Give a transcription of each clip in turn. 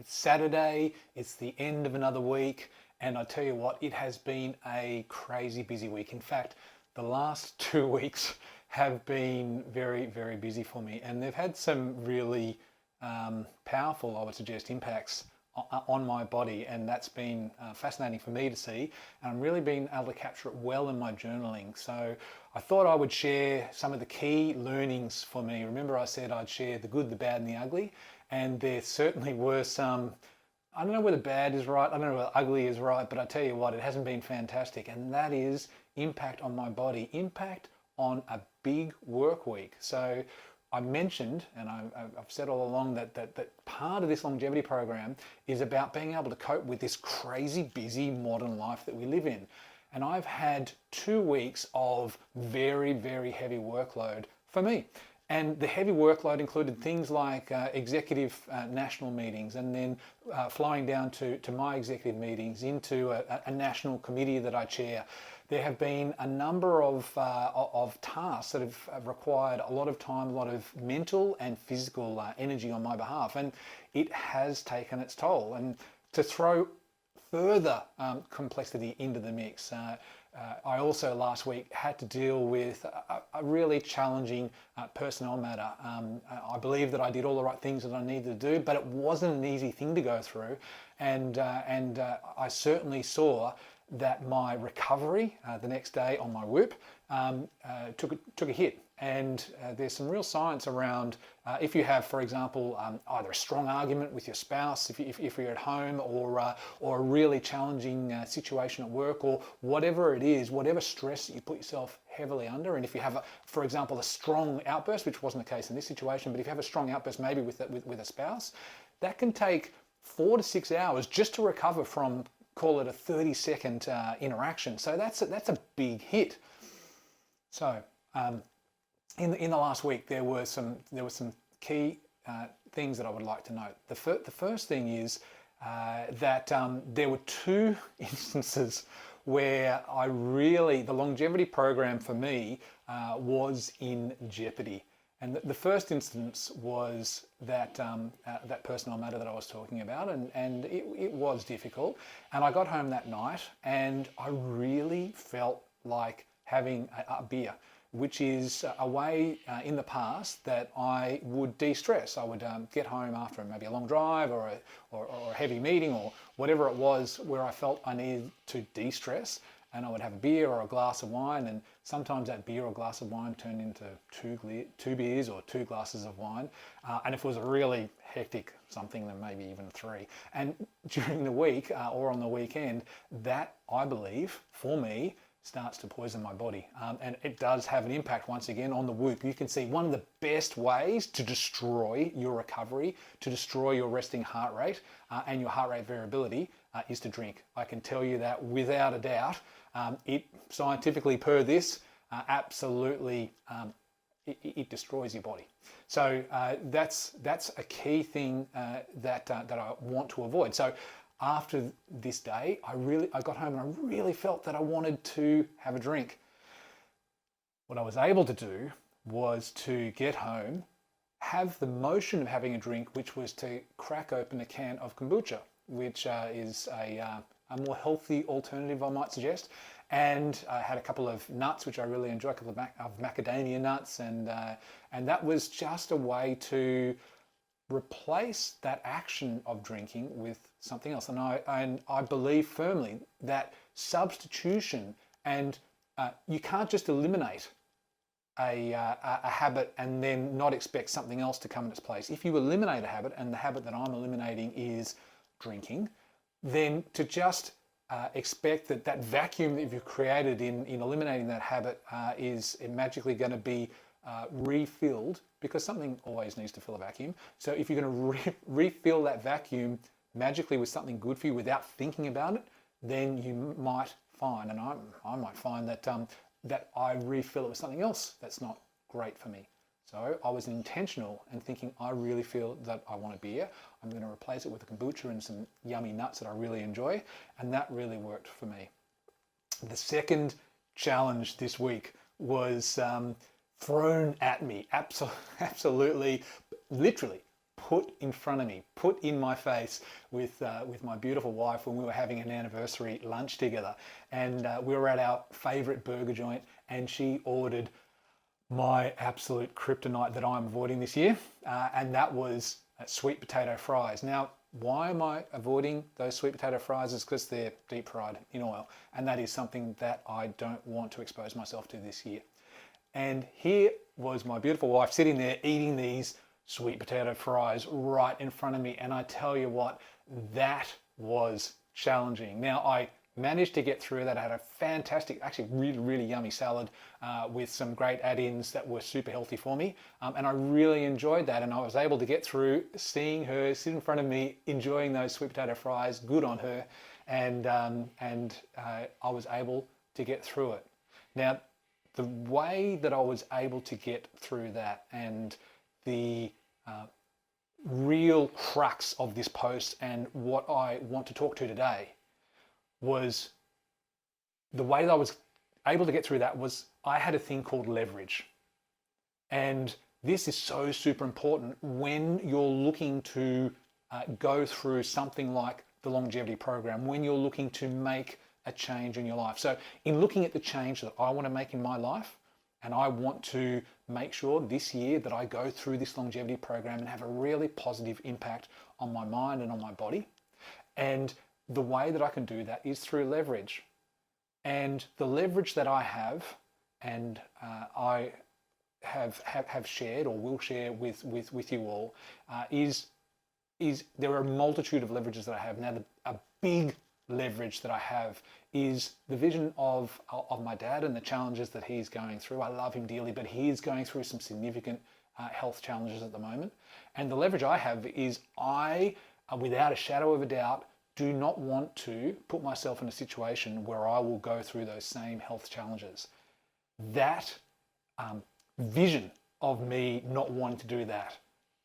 It's Saturday, it's the end of another week, and I tell you what, it has been a crazy busy week. In fact, the last 2 weeks have been very, very busy for me, and they've had some really powerful, I would suggest, impacts on my body, and that's been fascinating for me to see, and I'm really been able to capture it well in my journaling. So I thought I would share some of the key learnings for me. Remember, I said I'd share the good, the bad, and the ugly, and there certainly were some. I don't know whether bad is right, I don't know whether ugly is right, but I tell you what, it hasn't been fantastic, and that is impact on my body, impact on a big work week. So I mentioned, and I've said all along, that part of this longevity program is about being able to cope with this crazy busy modern life that we live in. And I've had 2 weeks of very, very heavy workload for me. And the heavy workload included things like executive national meetings, and then flying down to my executive meetings into a national committee that I chair. There have been a number of tasks that have required a lot of time, a lot of mental and physical energy on my behalf, and it has taken its toll. And to throw further complexity into the mix, I also last week had to deal with a really challenging personnel matter. I believe that I did all the right things that I needed to do, but it wasn't an easy thing to go through, and I certainly saw that my recovery the next day on my WHOOP took a hit. And there's some real science around if you have, for example, either a strong argument with your spouse, if you're at home, or a really challenging situation at work, or whatever it is, whatever stress that you put yourself heavily under. And if you have, for example, a strong outburst, which wasn't the case in this situation, but if you have a strong outburst maybe with a spouse, that can take 4 to 6 hours just to recover from, call it a 30-second interaction. So that's a big hit. So in the last week, there were some key things that I would like to note. The first thing is that there were 2 instances where the longevity program for me was in jeopardy. And the first instance was that personnel matter that I was talking about, and it was difficult. And I got home that night, and I really felt like having a beer, which is a way in the past that I would de-stress. I would get home after maybe a long drive or a heavy meeting or whatever it was where I felt I needed to de-stress, and I would have a beer or a glass of wine, and sometimes that beer or glass of wine turned into 2 beers or 2 glasses of wine, and if it was a really hectic something, then maybe even 3. And during the week or on the weekend, that, I believe, for me, starts to poison my body, and it does have an impact once again on the WHOOP. You can see one of the best ways to destroy your recovery, to destroy your resting heart rate and your heart rate variability is to drink. I can tell you that without a doubt. It scientifically, per this, absolutely it destroys your body. So that's a key thing that I want to avoid. So after this day, I got home and I really felt that I wanted to have a drink. What I was able to do was to get home, have the motion of having a drink, which was to crack open a can of kombucha, which is a more healthy alternative, I might suggest. And I had a couple of nuts, which I really enjoy, a couple of macadamia nuts, and that was just a way to replace that action of drinking with something else. And I believe firmly that substitution, and you can't just eliminate a habit and then not expect something else to come in its place. If you eliminate a habit, and the habit that I'm eliminating is drinking, then to just expect that vacuum that you've created in eliminating that habit is magically going to be refilled, because something always needs to fill a vacuum. So if you're going to refill that vacuum magically with something good for you without thinking about it, then you might find, and I might find that that I refill it with something else that's not great for me. So I was intentional and thinking, I really feel that I want a beer. I'm going to replace it with a kombucha and some yummy nuts that I really enjoy. And that really worked for me. The second challenge this week was thrown at me, absolutely, literally put in front of me, put in my face with my beautiful wife when we were having an anniversary lunch together. And we were at our favorite burger joint, and she ordered my absolute kryptonite that I'm avoiding this year, and that was sweet potato fries. Now, why am I avoiding those sweet potato fries? Is because they're deep fried in oil, and that is something that I don't want to expose myself to this year. And here was my beautiful wife sitting there eating these sweet potato fries right in front of me, and I tell you what, that was challenging. Now, I managed to get through that. I had a fantastic, actually really, really yummy salad with some great add-ins that were super healthy for me. And I really enjoyed that. And I was able to get through seeing her sit in front of me, enjoying those sweet potato fries, good on her. And I was able to get through it. Now, the way that I was able to get through that, and the real crux of this post and what I want to talk to today, was the way that I was able to get through that was I had a thing called leverage. And this is so super important when you're looking to go through something like the longevity program, when you're looking to make a change in your life. So in looking at the change that I want to make in my life, and I want to make sure this year that I go through this longevity program and have a really positive impact on my mind and on my body. And the way that I can do that is through leverage. And the leverage that I have, and I have shared or will share with you all, is there are a multitude of leverages that I have. Now, a big leverage that I have is the vision of my dad and the challenges that he's going through. I love him dearly, but he is going through some significant health challenges at the moment. And the leverage I have is I, without a shadow of a doubt, do not want to put myself in a situation where I will go through those same health challenges. That vision of me not wanting to do that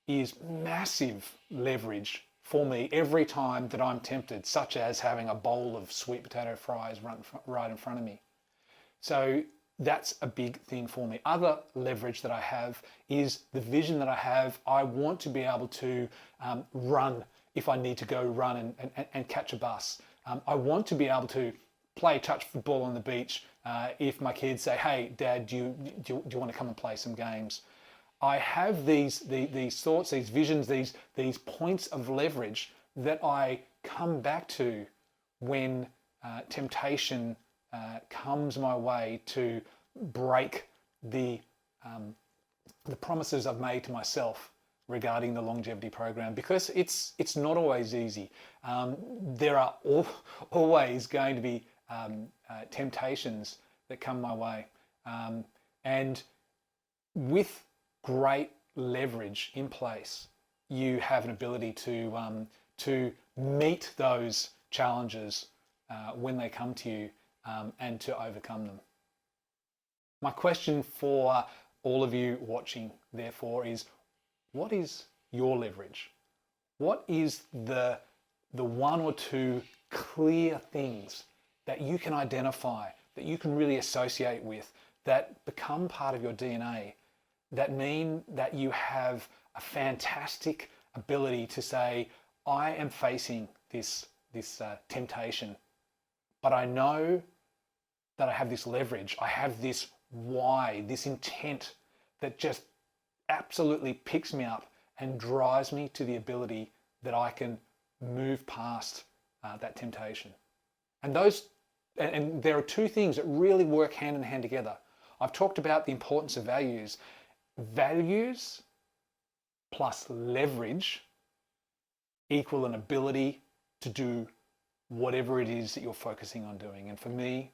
is massive leverage for me every time that I'm tempted, such as having a bowl of sweet potato fries right in front of me. So that's a big thing for me. Other leverage that I have is the vision that I have. I want to be able to run if I need to go run and catch a bus. I want to be able to play touch football on the beach if my kids say, hey, Dad, do you want to come and play some games? I have these thoughts, these visions, these points of leverage that I come back to when temptation comes my way to break the promises I've made to myself regarding the longevity program, because it's not always easy. There are always going to be temptations that come my way, and with great leverage in place, you have an ability to meet those challenges when they come to you, and to overcome them. My question for all of you watching, therefore, is what is your leverage? What is the one or two clear things that you can identify, that you can really associate with, that become part of your DNA, that mean that you have a fantastic ability to say, I am facing this temptation, but I know that I have this leverage. I have this why, this intent that just absolutely picks me up and drives me to the ability that I can move past that temptation. And there are two things that really work hand in hand together. I've talked about the importance of values. Values plus leverage equal an ability to do whatever it is that you're focusing on doing. And for me,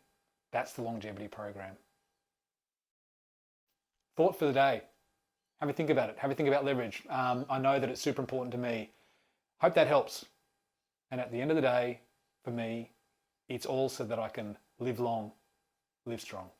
that's the longevity program. Thought for the day. Have a think about it. Have a think about leverage. I know that it's super important to me. Hope that helps. And at the end of the day, for me, it's all so that I can live long, live strong.